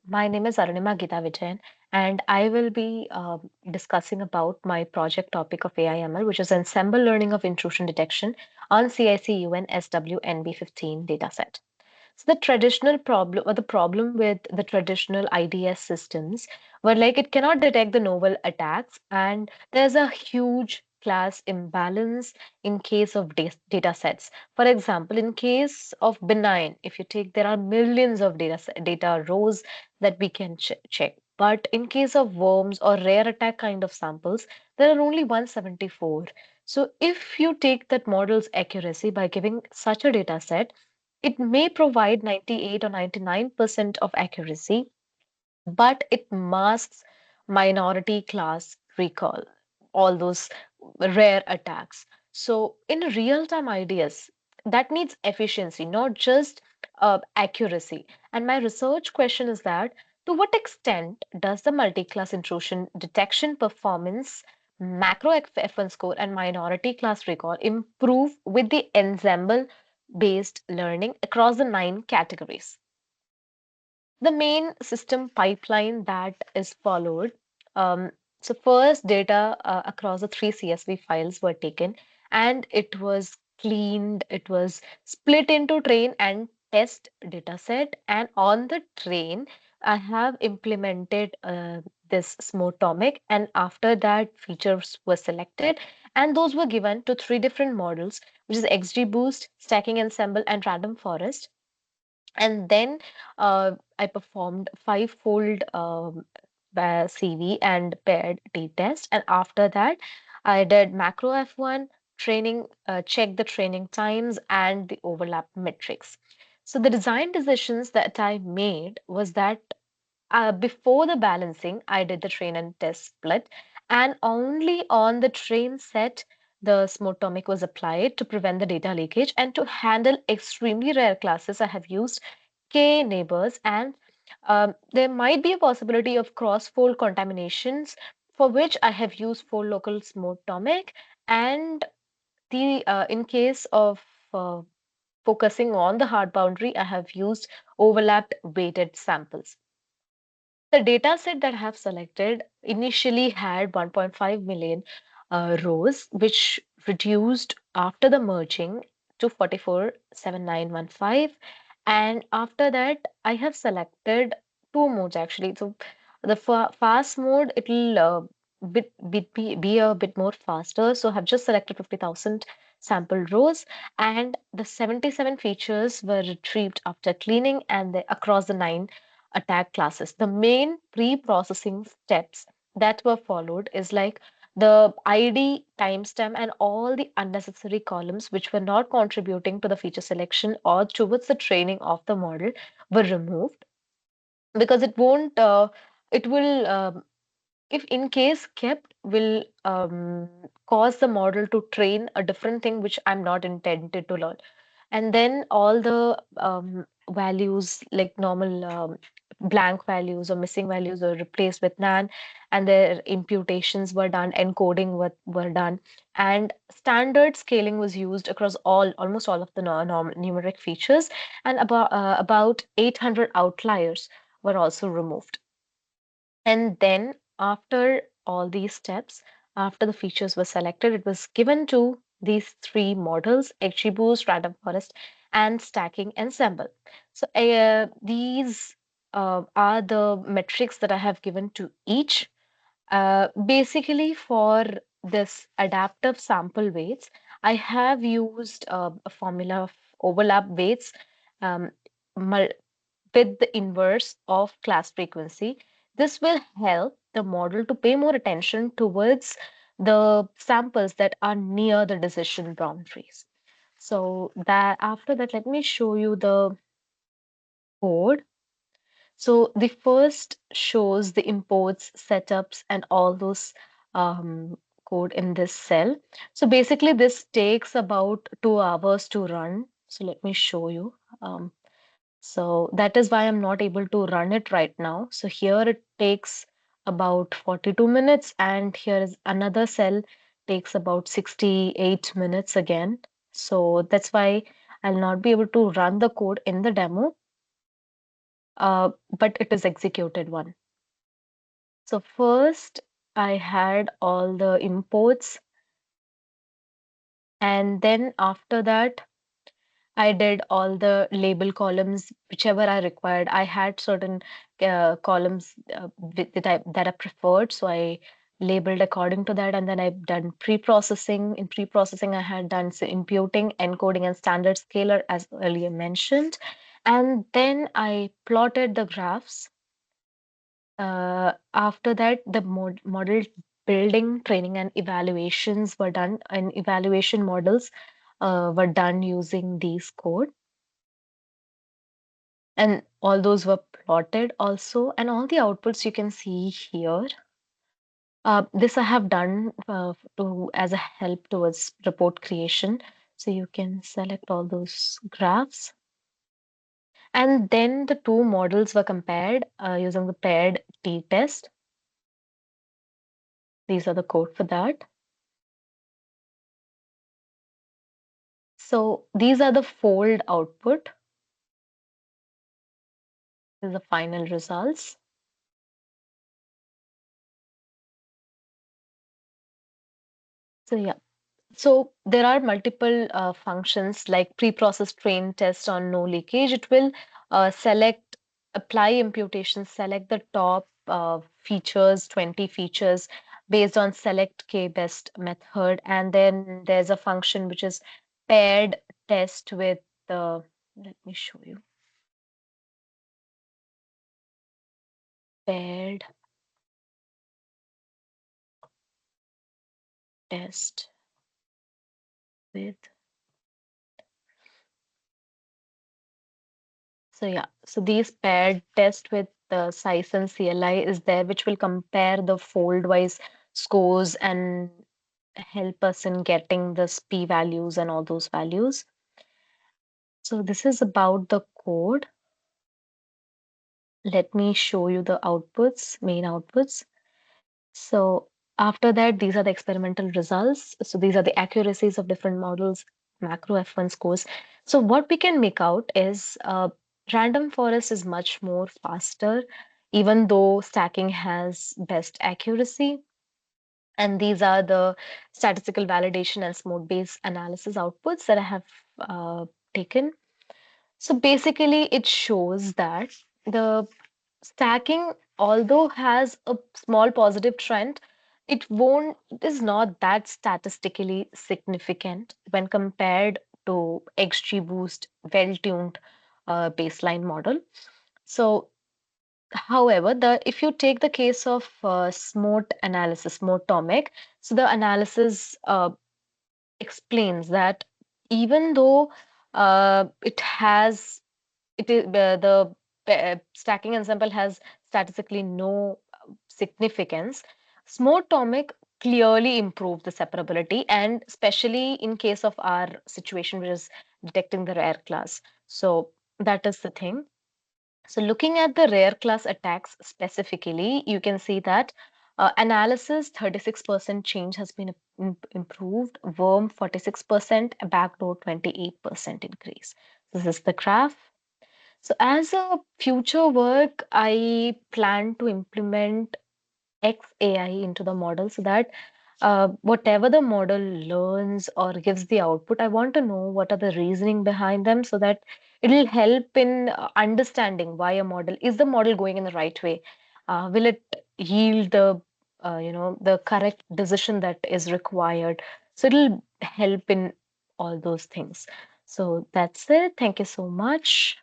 My name is Arunima Geetha Vijayan, and I will be discussing about my project topic of AI/ML, which is ensemble learning of intrusion detection on CIC-UN SWNB15 dataset. So the traditional problem, or the problem with the traditional IDS systems, were like it cannot detect the novel attacks, and there's a huge class imbalance in case of data sets. For example, in case of benign, if you take, there are millions of data rows that we can check. But in case of worms or rare attack kind of samples, there are only 174. So if you take that model's accuracy by giving such a data set, it may provide 98 or 99% of accuracy, but it masks minority class recall, all those rare attacks. So, in real time ideas, that needs efficiency, not just accuracy. And my research question is that to what extent does the multi class intrusion detection performance, macro F1 score, and minority class recall improve with the ensemble based learning across the nine categories? The main system pipeline that is followed. Um, so first, data across the three CSV files were taken, and it was cleaned. It was split into train and test data set. And on the train, I have implemented this smotomic, and after that, features were selected, and those were given to three different models, which is XGBoost, Stacking Ensemble, and Random Forest. And then I performed five-fold CV and paired t-test. And after that, I did macro F1 training, check the training times and the overlap metrics. So the design decisions that I made was that before the balancing, I did the train and test split, and only on the train set, the smotomic was applied to prevent the data leakage. And to handle extremely rare classes, I have used K neighbors, and there might be a possibility of cross-fold contaminations, for which I have used fold local smotomic. And the in case of uh, focusing on the hard boundary, I have used overlapped weighted samples. The data set that I have selected initially had 1.5 million rows, which reduced after the merging to 447915. And after that, I have selected two modes actually. So the fast mode, it'll be a bit more faster. So I've just selected 50,000 sample rows, and the 77 features were retrieved after cleaning and across the nine attack classes. The main pre-processing steps that were followed is like the ID, timestamp, and all the unnecessary columns which were not contributing to the feature selection or towards the training of the model were removed, because it won't, it will, if in case kept, will cause the model to train a different thing which I'm not intended to learn. And then all the values, like normal blank values or missing values, were replaced with NaN, and their imputations were done, encoding were done, and standard scaling was used across almost all of the numeric features, and about 800 outliers were also removed. And then, after all these steps, after the features were selected, it was given to these three models: XGBoost, Random Forest, and Stacking Ensemble. So these are the metrics that I have given to each. Basically, for this adaptive sample weights, I have used a formula of overlap weights, um, with the inverse of class frequency. This will help the model to pay more attention towards the samples that are near the decision boundaries. So that after that, let me show you the code. So the first shows the imports, setups, and all those code in this cell. So basically, this takes about 2 hours to run. So let me show you. So that is why I'm not able to run it right now. So here it takes about 42 minutes, and here is another cell takes about 68 minutes again. So that's why I'll not be able to run the code in the demo. but it is executed one. So first, I had all the imports, and then after that, I did all the label columns, whichever I required. I had certain columns that I preferred, so I labeled according to that, and then I've done pre-processing. In pre-processing, I had done imputing, encoding, and standard scalar, as earlier mentioned, and then I plotted the graphs. After that, the model building, training, and evaluations were done, and evaluation models were done using these code. And all those were plotted also, and all the outputs you can see here. This I have done to as a help towards report creation. So you can select all those graphs. And then the two models were compared using the paired t-test. These are the code for that. So these are the fold output. This is the final results. So yeah. So there are multiple functions like pre-process train test on no leakage. It will select, apply imputation, select the top features, 20 features based on select k best method. And then there's a function which is paired test with the, let me show you, paired test with. So yeah, so these paired test with the size and CLI is there, which will compare the fold-wise scores and help us in getting this p values and all those values. So this is about the code. Let me show you the outputs, main outputs. So after that, these are the experimental results. So these are the accuracies of different models, macro F1 scores. So what we can make out is random forest is much more faster, even though stacking has best accuracy. And these are the statistical validation and mode-based analysis outputs that I have taken. So basically, it shows that the stacking, although has a small positive trend, it is not that statistically significant when compared to XGBoost well-tuned baseline model. So, however, the if you take the case of SMOT analysis, SMOTomic, so the analysis explains that even though it has it is the stacking ensemble has statistically no significance. Smotomic clearly improved the separability, and especially in case of our situation, which is detecting the rare class. So that is the thing. So looking at the rare class attacks specifically, you can see that analysis 36% change has been improved, worm 46%, backdoor 28% increase. This is the graph. So as a future work, I plan to implement XAI into the model so that whatever the model learns or gives the output, I want to know what are the reasoning behind them so that it'll help in understanding why a model is the model going in the right way. Will it yield the the correct decision that is required? So it'll help in all those things. So that's it. Thank you so much.